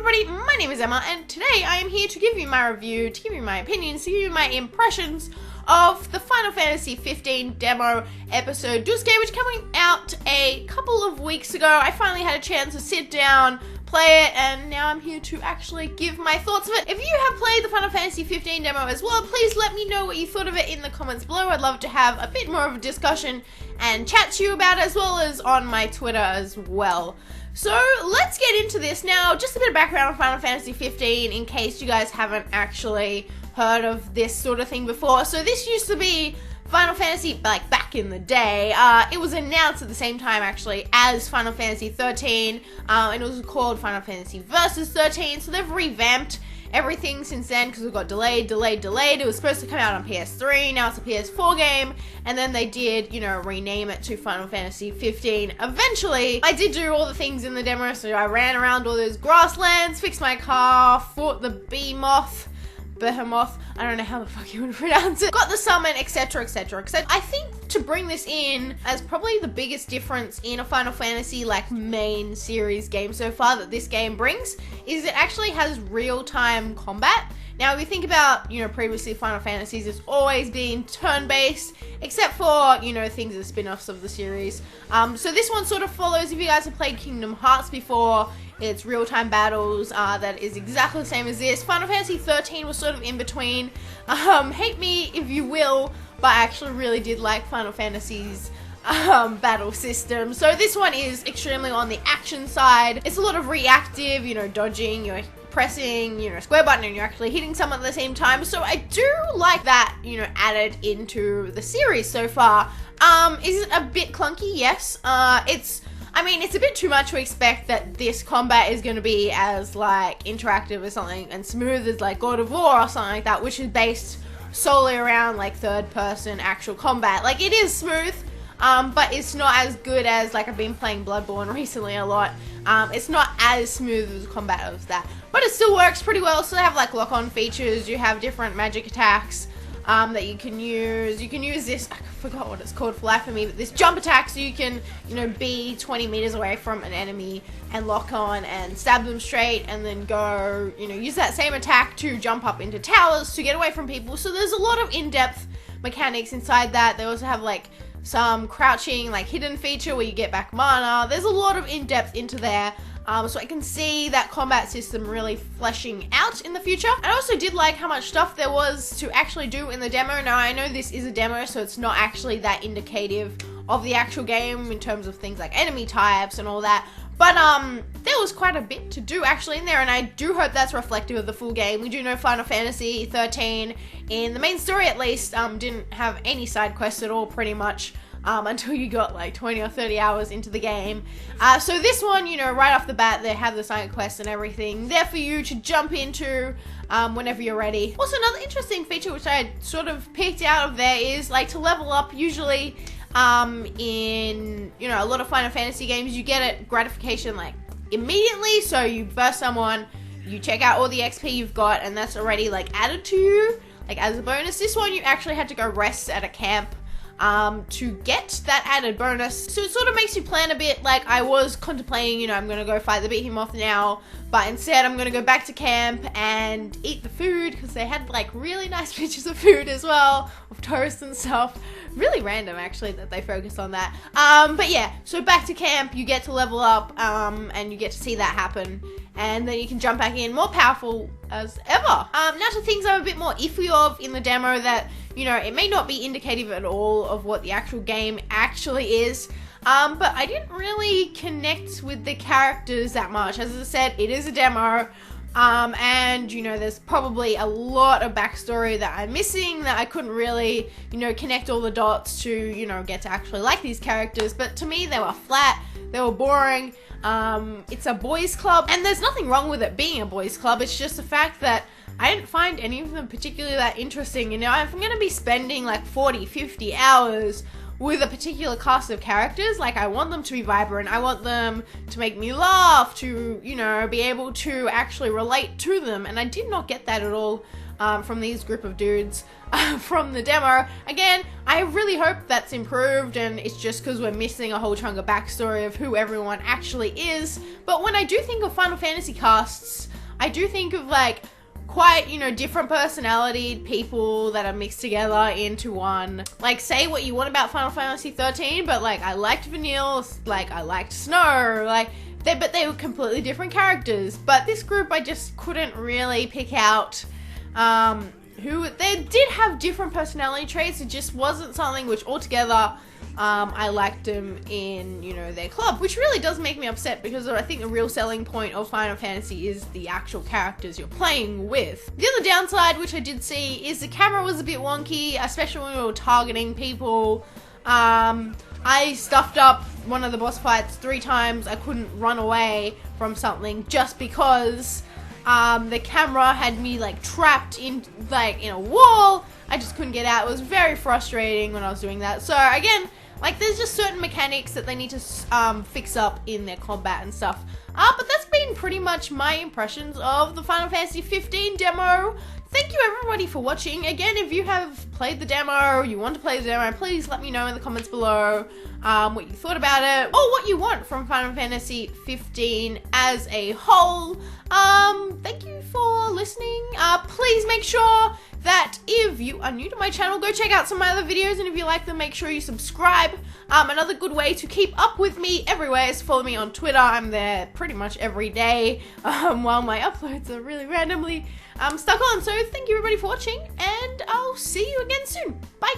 everybody, my name is Emma, and today I am here to give you my review, to give you my opinions, to give you my impressions of the Final Fantasy 15 demo episode Duscae, which coming out a couple of weeks ago. I finally had a chance to sit down, play it, and now I'm here to actually give my thoughts of it. If you have played the Final Fantasy 15 demo as well, please let me know what you thought of it in the comments below. I'd love to have a bit more of a discussion and chat to you about it, as well as on my Twitter as well. So let's get into this now. Just a bit of background on Final Fantasy 15 in case you guys haven't actually heard of this sort of thing before. So this used to be Final Fantasy, like, back in the day. It was announced at the same time, actually, as Final Fantasy 13, and it was called Final Fantasy Versus 13, so they've revamped everything since then, because it got delayed. It was supposed to come out on PS3, now it's a PS4 game, and then they did, rename it to Final Fantasy 15. Eventually, I did do all the things in the demo, so I ran around all those grasslands, fixed my car, fought the Behemoth, I don't know how the fuck you would pronounce it, got the summon, etc, etc, etc. I think to bring this in as probably the biggest difference in a Final Fantasy like main series game so far that this game brings is it actually has real-time combat. Now, if you think about, previously Final Fantasies, it's always been turn-based, except for, things as spin-offs of the series. So this one sort of follows, if you guys have played Kingdom Hearts before, it's real-time battles, that is exactly the same as this. Final Fantasy 13 was sort of in between. Hate me if you will, but I actually really did like Final Fantasy's battle system. So this one is extremely on the action side. It's a lot of reactive, dodging, you're pressing, square button and you're actually hitting someone at the same time. So I do like that, added into the series so far. Is it a bit clunky? Yes. It's a bit too much to expect that this combat is going to be as, like, interactive as something and smooth as, like, God of War or something like that, which is based solely around, like, third-person actual combat. Like, it is smooth, but it's not as good as, like, I've been playing Bloodborne recently a lot. It's not as smooth as combat as that, but it still works pretty well. So they have, like, lock-on features, you have different magic attacks that you can use. You can use this, I forgot what it's called for life of me, but this jump attack, so you can, be 20 meters away from an enemy and lock on and stab them straight, and then go, use that same attack to jump up into towers to get away from people. So there's a lot of in-depth mechanics inside that. They also have, like, some crouching, like, hidden feature where you get back mana. There's a lot of in-depth into there. So I can see that combat system really fleshing out in the future. I also did like how much stuff there was to actually do in the demo. Now, I know this is a demo, so it's not actually that indicative of the actual game in terms of things like enemy types and all that. But there was quite a bit to do actually in there, and I do hope that's reflective of the full game. We do know Final Fantasy 13, in the main story at least, didn't have any side quests at all pretty much. Until you got like 20 or 30 hours into the game. So this one, right off the bat, they have the side quests and everything there for you to jump into whenever you're ready. Also, another interesting feature which I sort of picked out of there is, like, to level up, usually in, a lot of Final Fantasy games, you get a gratification, like, immediately. So you burst someone, you check out all the XP you've got, and that's already, like, added to you, like, as a bonus. This one, you actually had to go rest at a camp to get that added bonus. So it sort of makes you plan a bit. Like, I was contemplating, I'm gonna go fight the Behemoth now, but instead I'm gonna go back to camp and eat the food, because they had, like, really nice pictures of food as well, of toast and stuff. Really random, actually, that they focus on that. But yeah, so back to camp, you get to level up, and you get to see that happen, and then you can jump back in more powerful as ever. Now to things I'm a bit more iffy of in the demo that, it may not be indicative at all of what the actual game actually is, but I didn't really connect with the characters that much. As I said, it is a demo, and, there's probably a lot of backstory that I'm missing, that I couldn't really, connect all the dots to, get to actually like these characters. But to me, they were flat, they were boring. It's a boys club, and there's nothing wrong with it being a boys club. It's just the fact that I didn't find any of them particularly that interesting. If I'm going to be spending like 40, 50 hours with a particular cast of characters, like, I want them to be vibrant, I want them to make me laugh, to, be able to actually relate to them, and I did not get that at all from these group of dudes from the demo. Again, I really hope that's improved, and it's just because we're missing a whole chunk of backstory of who everyone actually is. But when I do think of Final Fantasy casts, I do think of like quite, you know, different personality people that are mixed together into one. Like, say what you want about Final Fantasy 13, but like I liked Vanille, like I liked Snow, like but they were completely different characters. But this group I just couldn't really pick out who they did have different personality traits. It just wasn't something which altogether I liked them in, you know, their club, which really does make me upset because I think the real selling point of Final Fantasy is the actual characters you're playing with. The other downside, which I did see, is the camera was a bit wonky, especially when we were targeting people. I stuffed up one of the boss fights 3 times. I couldn't run away from something just because the camera had me like trapped in a wall. I just couldn't get out. It was very frustrating when I was doing that. So again, like there's just certain mechanics that they need to fix up in their combat and stuff. But that's been pretty much my impressions of the Final Fantasy 15 demo. Thank you everybody for watching. Again, if you have played the demo, or you want to play the demo, please let me know in the comments below what you thought about it, or what you want from Final Fantasy 15 as a whole. Thank you for listening. Please make sure that if you are new to my channel, go check out some of my other videos, and if you like them, make sure you subscribe. Another good way to keep up with me everywhere is follow me on Twitter. I'm there pretty much every day, while my uploads are really randomly stuck on. So thank you everybody for watching, and I'll see you again soon. Bye!